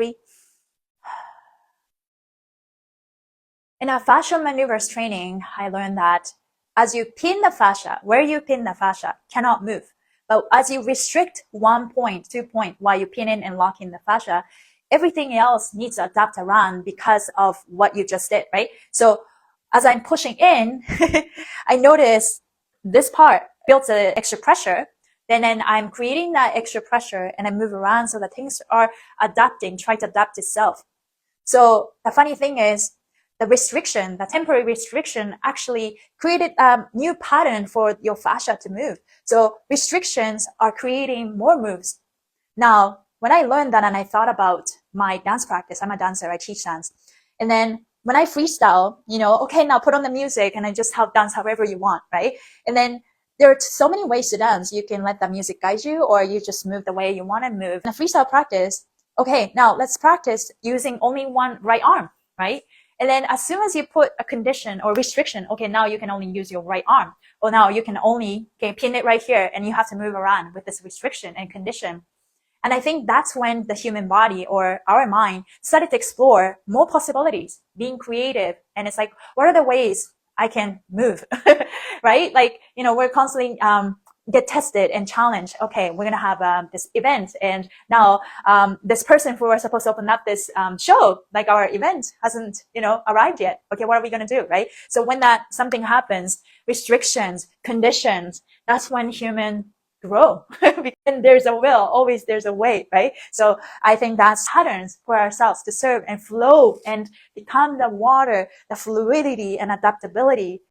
3. In a fascial maneuvers training, I learned that as you pin the fascia, where you pin the fascia cannot move. But as you restrict 1 point, 2 point while you pin in and lock in the fascia, everything else needs to adapt around because of what you just did, right? So as I'm pushing in, I notice this part builds an extra pressure. Then I'm creating that extra pressure and I move around so that things are adapting, try to adapt itself. So the funny thing is, the restriction, the temporary restriction actually created a new pattern for your fascia to move. So restrictions are creating more moves. Now, when I learned that and I thought about my dance practice, I'm a dancer, I teach dance. And then when I freestyle, okay, now put on the music and I just dance however you want, right? And then there are so many ways to dance. You can let the music guide you or you just move the way you want to move. In a freestyle practice, okay, now let's practice using only one right arm, right? And then as soon as you put a condition or restriction, okay, now you can only use your right arm. Or now you can only pin it right here and you have to move around with this restriction and condition. And I think that's when the human body or our mind started to explore more possibilities, being creative. And it's like, what are the ways I can move, right? Like, we're constantly, get tested and challenged. Okay, we're going to have this event. And now this person who was supposed to open up this show, like our event hasn't, arrived yet. Okay, what are we going to do, right? So when something happens, restrictions, conditions, that's when human grow. And there's a will, always there's a way, right? So I think that's patterns for ourselves to serve and flow and become the water, the fluidity and adaptability